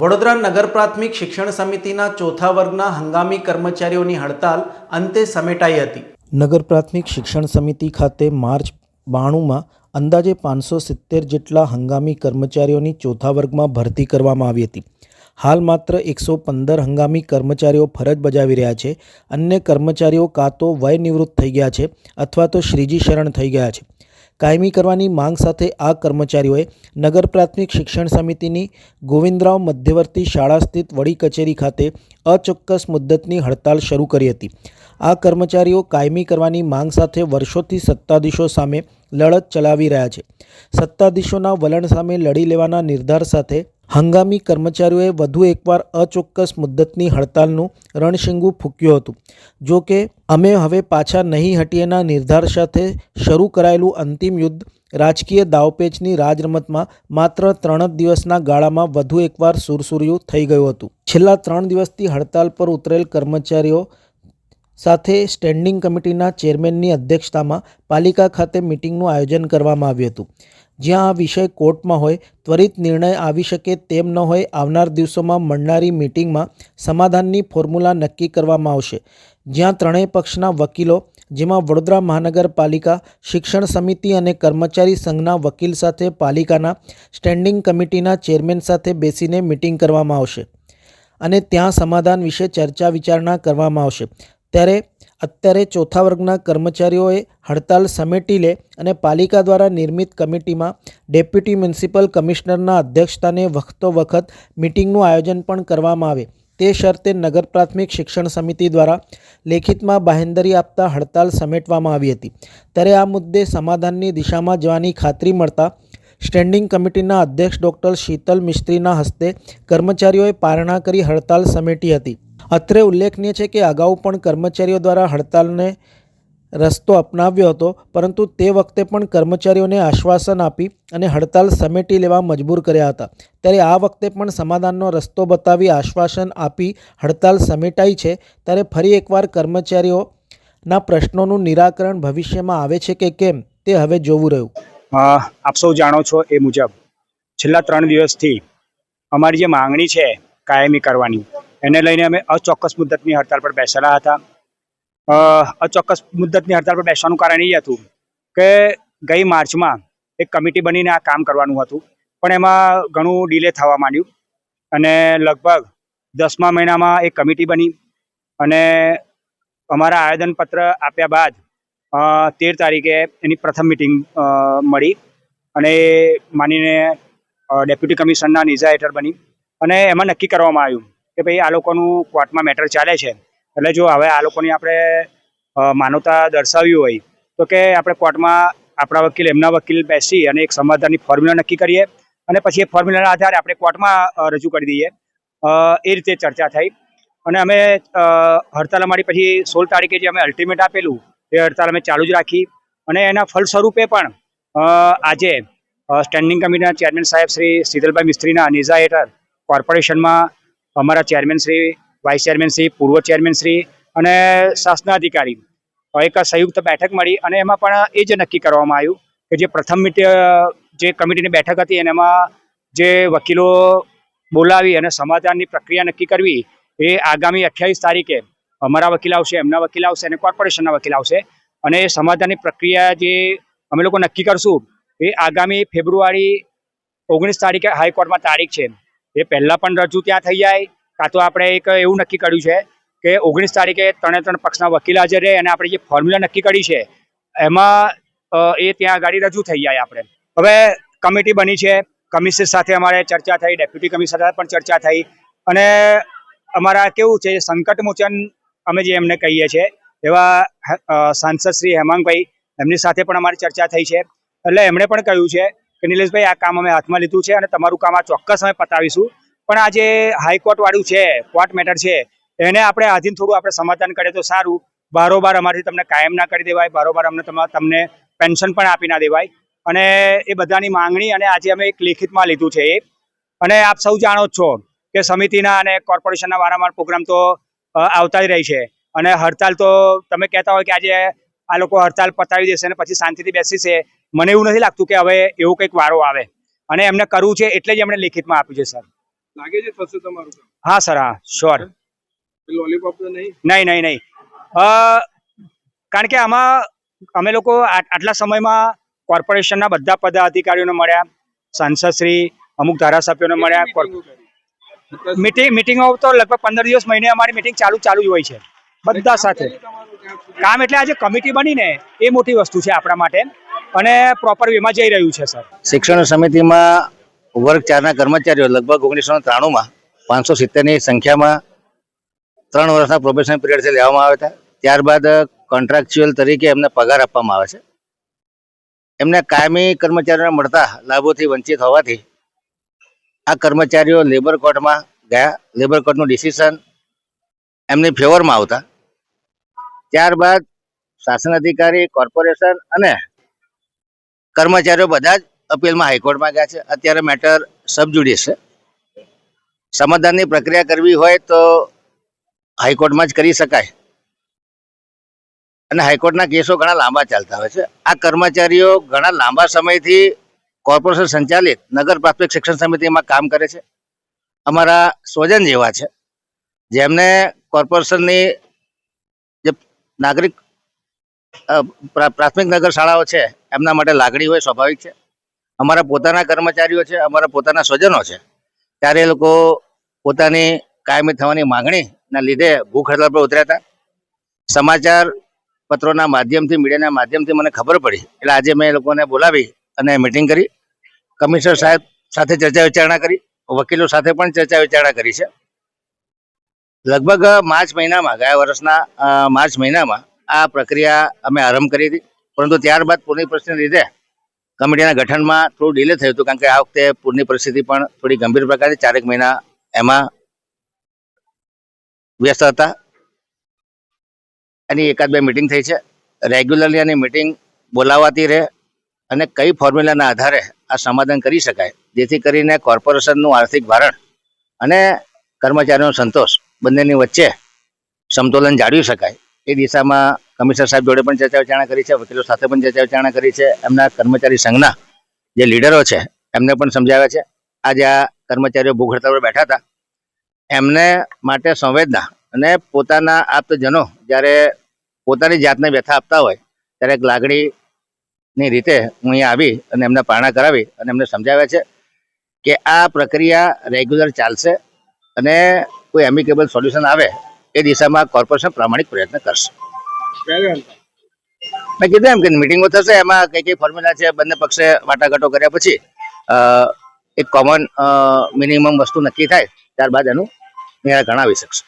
વડોદરા નગર પ્રાથમિક શિક્ષણ સમિતિના ચોથા વર્ગના હંગામી કર્મચારીઓની હડતાલ અંતે સમેટાઈ હતી। નગર પ્રાથમિક શિક્ષણ સમિતિ ખાતે માર્ચ 92માં અંદાજે 570 જેટલા હંગામી કર્મચારીઓની ચોથા વર્ગમાં ભરતી કરવામાં આવી હતી। હાલ માત્ર 115 હંગામી કર્મચારીઓ ફરજ બજાવી રહ્યા છે। અન્ય કર્મચારીઓ કાં તો વય નિવૃત્ત થઈ ગયા છે અથવા તો શ્રીજી શરણ થઈ ગયા છે। કાયમી કરવાની માંગ સાથે આ કર્મચારીઓએ નગર પ્રાથમિક શિક્ષણ સમિતિની ગોવિંદરાવ મધ્યવર્તી શાળા સ્થિત વડી કચેરી ખાતે અચોક્કસ મુદ્દતની હડતાલ શરૂ કરી હતી। આ કર્મચારીઓ કાયમી કરવાની માંગ સાથે વર્ષોથી સત્તાધીશો સામે લડત ચલાવી રહ્યા છે। સત્તાધીશોના વલણ સામે લડી લેવાના નિર્ધાર સાથે હંગામી કર્મચારીઓએ વધુ એકવાર અચોક્કસ મુદ્દતની હડતાલનું રણશીંગું ફૂંક્યું હતું। જો કે અમે હવે પાછા નહીં હટીએના નિર્ધાર સાથે શરૂ કરાયેલું અંતિમ યુદ્ધ રાજકીય દાવપેચની રાજરમતમાં માત્ર 3 દિવસના ગાળામાં વધુ એકવાર સુરસુર્યું થઈ ગયું હતું। છેલ્લા 3 દિવસથી હડતાલ પર ઉતરેલ કર્મચારીઓ સાથે સ્ટેન્ડિંગ કમિટીના ચેરમેનની અધ્યક્ષતામાં પાલિકા ખાતે મિટિંગનું આયોજન કરવામાં આવ્યું હતું। જ્યાં આ વિષય કોર્ટમાં હોય ત્વરિત નિર્ણય આવી શકે તેમ ન હોય આવનાર દિવસોમાં મળનારી મિટિંગમાં સમાધાનની ફોર્મ્યુલા નક્કી કરવામાં આવશે। જ્યાં ત્રણેય પક્ષના વકીલો જેમાં વડોદરા મહાનગરપાલિકા શિક્ષણ સમિતિ અને કર્મચારી સંઘના વકીલ સાથે પાલિકાના સ્ટેન્ડિંગ કમિટીના ચેરમેન સાથે બેસીને મિટિંગ કરવામાં આવશે અને ત્યાં સમાધાન વિશે ચર્ચા વિચારણા કરવામાં આવશે। ત્યારે અત્યારે ચોથા વર્ગના કર્મચારીઓએ હડતાલ સમેટી લે અને પાલિકા દ્વારા નિર્મિત કમિટીમાં ડેપ્યુટી મ્યુનિસિપલ કમિશનરના અધ્યક્ષસ્થાને વખતો-વખત મિટિંગનું આયોજન પણ કરવામાં આવે તે શરતે નગર પ્રાથમિક શિક્ષણ સમિતિ દ્વારા લેખિતમાં બાહેંધરી આપતા હડતાલ સમેટવામાં આવી હતી। ત્યારે આ મુદ્દે સમાધાનની દિશામાં જવાની ખાતરી મળતા સ્ટેન્ડિંગ કમિટીના અધ્યક્ષ ડૉક્ટર શીતલ મિસ્ત્રીના હસ્તે કર્મચારીઓએ પારણા કરી હડતાલ સમેટી હતી। અત્રે ઉલ્લેખનીય છે કે અગાઉ પણ કર્મચારીઓ દ્વારા હડતાલને રસ્તો અપનાવ્યો હતો, પરંતુ તે વખતે પણ કર્મચારીઓને આશ્વાસન આપી અને હડતાલ સમેટી લેવા મજબૂર કર્યા હતા। ત્યારે આ વખતે પણ સમાધાનનો રસ્તો બતાવી આશ્વાસન આપી હડતાલ સમેટાઈ છે। ત્યારે ફરી એકવાર કર્મચારીઓના પ્રશ્નોનું નિરાકરણ ભવિષ્યમાં આવે છે કે કેમ તે હવે જોવું રહ્યું। આપ સૌ જાણો છો એ મુજબ છેલ્લા 3 દિવસથી અમારી જે માંગણી છે કાયમી કરવાની એને લઈને અમે અચોક્કસ મુદ્દતની હડતાલ પર બેસેલા હતા। અચોક્કસ મુદ્દતની હડતાલ પર બેસવાનું કારણ એ હતું કે ગઈ માર્ચમાં એક કમિટી બનીને આ કામ કરવાનું હતું, પણ એમાં ઘણું ડિલે થવા માંડ્યું અને લગભગ 10મા મહિનામાં એક કમિટી બની અને અમારા આવેદનપત્ર આપ્યા બાદ 13 તારીખે એની પ્રથમ મિટિંગ મળી અને માનીને ડેપ્યુટી કમિશનરના નીઝા હેઠળ બની અને એમાં નક્કી કરવામાં આવ્યું કે ભાઈ આ લોકોનું કોર્ટમાં મેટર ચાલે છે, એટલે જો હવે આ લોકોની આપણે માનવતા દર્શાવવી હોય તો કે આપણે કોર્ટમાં આપણા વકીલ એમના વકીલ બેસી અને એક સમાધાનની ફોર્મ્યુલા નક્કી કરીએ અને પછી એ ફોર્મ્યુલાના આધારે આપણે કોર્ટમાં રજૂ કરી દઈએ। એ રીતે ચર્ચા થઈ અને અમે હડતાલ અમારી પછી 16 તારીખે જે અમે અલ્ટિમેટ આપેલું એ હડતાલ અમે ચાલુ જ રાખી અને એના ફળ સ્વરૂપે પણ આજે સ્ટેન્ડિંગ કમિટીના ચેરમેન સાહેબ શ્રી શીતલભાઈ મિસ્ત્રીના નીઝા હેઠળ કોર્પોરેશનમાં અમારા chairman Shri, vice chairman Shri, પૂર્વ ચેરમેન શ્રી અને શાસનાધિકારી એક સંયુક્ત બેઠક મળી અને એમાં પણ એ જ નક્કી કરવામાં આવ્યું કે જે પ્રથમ જે કમિટીની બેઠક હતી એમાં જે વકીલો બોલાવી અને સમાધાનની પ્રક્રિયા નક્કી કરવી એ આગામી 28 તારીખે અમારા વકીલ આવશે, એમના વકીલ આવશે અને કોર્પોરેશનના વકીલ આવશે અને સમાધાનની પ્રક્રિયા જે અમે લોકો નક્કી કરશું એ આગામી ફેબ્રુઆરી 19 તારીખે હાઈકોર્ટમાં તારીખ છે એ પહેલાં પણ રજૂ ત્યાં થઈ જાય, કાં તો આપણે એક એવું નક્કી કર્યું છે કે 19 તારીખે 3 પક્ષના વકીલ હાજર રહે અને આપણે જે ફોર્મ્યુલા નક્કી કરી છે એમાં એ ત્યાં આગળ રજૂ થઈ જાય। આપણે હવે કમિટી બની છે, કમિશનર સાથે અમારે ચર્ચા થઈ, ડેપ્યુટી કમિશનર સાથે પણ ચર્ચા થઈ અને અમારા કેવું છે સંકટ મોચન અમે જે એમને કહીએ છીએ એવા સાંસદ શ્રી હેમાંગભાઈ એમની સાથે પણ અમારી ચર્ચા થઈ છે। એટલે એમણે પણ કહ્યું છે કે નિલેશભાઈ આ કામ અમે હાથમાં લીધું છે અને તમારું કામ આ ચોક્કસ અમે પતાવીશું, પણ આ જે હાઈકોર્ટ વાળું છે કોર્ટ મેટર છે એને આપણે આધીન થોડું આપણે સમાધાન કરીએ તો સારું। બારોબાર અમારી તમને કાયમ ના કરી દેવાય, બારોબાર અમને તમને પેન્શન પણ આપી ના દેવાય અને એ બધાની માંગણી અને આજે અમે એક લેખિતમાં લીધું છે એ। અને આપ સૌ જાણો જ છો કે સમિતિના અને કોર્પોરેશનના વારંવાર પ્રોગ્રામ તો આવતા જ રહી છે અને હડતાલ તો તમે કહેતા હોય કે આજે આ લોકો હડતાલ પતાવી દેશે અને પછી શાંતિથી બેસીશે, મને એવું નથી લાગતું કે હવે એવો કંઈક વારો આવે અને એમને કરવું છે એટલે જ એમણે લેખિતમાં આપ્યું છે સર। લાગે છે થશે તમારું કામ? હા સર, હા શ્યોર. લોલીપોપ તો નહીં? નહીં નહીં નહીં કારણ કે આમાં અમે લોકો આટલા સમયમાં કોર્પોરેશનના બધા પદાધિકારીઓને મળ્યા, સાંસદશ્રી, અમુક ધારાસભ્યોને મળ્યા. મિટિંગો તો લગભગ 15 દિવસ મહિને અમારી મિટિંગ ચાલુ જ હોય છે બધા સાથે. કામ એટલે આજે કમિટી બનીને એ મોટી વસ્તુ છે આપણા માટે, અને પ્રોપર વેમાં જઈ રહ્યું છે સર. શિક્ષણ સમિતિમાં વર્ગ 4ના કર્મચારીઓ લગભગ 1993માં 570ની સંખ્યામાં 3 વર્ષના પ્રોબેશન પિરિયડથી લેવામાં આવ્યા હતા. ત્યારબાદ કોન્ટ્રાક્ચ્યુઅલ તરીકે એમને પગાર આપવામાં આવે છે. એમને કાયમી કર્મચારીઓને મળતા લાભોથી વંચિત હોવાથી આ કર્મચારીઓ લેબર કોર્ટમાં ગયા. લેબર કોર્ટનું ડિસિઝન એમની ફેવરમાં આવતા ત્યારબાદ શાસન અધિકારી, કોર્પોરેશન અને કર્મચારીઓ બધા જ અપીલમાં હાઈકોર્ટમાં ગયા છે. અત્યારે મેટર સબ જ્યુડિસ છે. સમાધાનની પ્રક્રિયા કરવી હોય તો હાઈકોર્ટમાં જ કરી શકાય, અને હાઈકોર્ટના કેસો ઘણા લાંબા ચાલતા હોય છે. આ કર્મચારીઓ ઘણા લાંબા સમયથી કોર્પોરેશન સંચાલિત નગર પ્રાથમિક શિક્ષણ સમિતિમાં કામ કરે છે. અમારા સ્વજન જેવા છે, જેમને કોર્પોરેશનની જે નાગરિક પ્રાથમિક નગર શાળાઓ છે એમના માટે લાગણી હોય, સ્વાભાવિક છે. અમારા પોતાના કર્મચારીઓ છે, અમારા પોતાના સ્વજનો છે, ત્યારે એ લોકો પોતાની કાયમી થવાની માંગણીના લીધે ભૂખ હડતાળ પર ઉતર્યા હતા. સમાચાર પત્રોના માધ્યમથી, મીડિયાના માધ્યમથી મને ખબર પડી, એટલે આજે મેં એ લોકોને બોલાવી અને મિટિંગ કરી. કમિશનર સાહેબ સાથે ચર્ચા વિચારણા કરી, વકીલો સાથે પણ ચર્ચા વિચારણા કરી છે. લગભગ માર્ચ મહિનામાં, ગયા વર્ષના માર્ચ મહિનામાં આ પ્રક્રિયા અમે આરંભ કરી હતી, પરંતુ ત્યારબાદ પૂરની પરિસ્થિતિને લીધે કમિટીના ગઠનમાં થોડું ડિલે થયું હતું, કારણ કે આ વખતે પૂરની પરિસ્થિતિ પણ થોડી ગંભીર પ્રકારની, 4 મહિના એમાં વ્યસ્ત હતા. એની 1-2 મિટિંગ થઈ છે. રેગ્યુલરલી આની મિટિંગ બોલાવાતી રહે અને કઈ ફોર્મ્યુલાના આધારે આ સમાધાન કરી શકાય, જેથી કરીને કોર્પોરેશનનું આર્થિક ભારણ અને કર્મચારીઓનો સંતોષ બંનેની વચ્ચે સમતોલન જાળવી શકાય, એ દિશામાં કમિશનર સાહેબ જોડે પણ ચર્ચા વિચારણા કરી છે, વકીલો સાથે પણ ચર્ચા વિચારણા કરી છે. એમના કર્મચારી સંઘના જે લીડરો છે એમને પણ સમજાવ્યા છે. આજે આ કર્મચારીઓ ભૂખ હડતાળ પર બેઠા હતા, એમને માટે સંવેદના અને પોતાના આપ્તજનો જ્યારે પોતાની જાતને વ્યથા આપતા હોય ત્યારે એક લાગણીની રીતે હું અહીંયા આવી અને એમને પારણા કરાવી અને એમને સમજાવ્યા છે કે આ પ્રક્રિયા રેગ્યુલર ચાલશે અને કોઈ એમિકેબલ સોલ્યુશન આવે એ દિશામાં કોર્પોરેશન પ્રામાણિક પ્રયત્ન કરશે. મેં કીધું એમ કે મિટિંગો થશે, એમાં કઈ કઈ ફોર્મ્યુલા છે બંને પક્ષે વાટાઘાટો કર્યા પછી એક કોમન મિનિમમ વસ્તુ નક્કી થાય, ત્યારબાદ એનું નિરાકરણ આવી શકશે.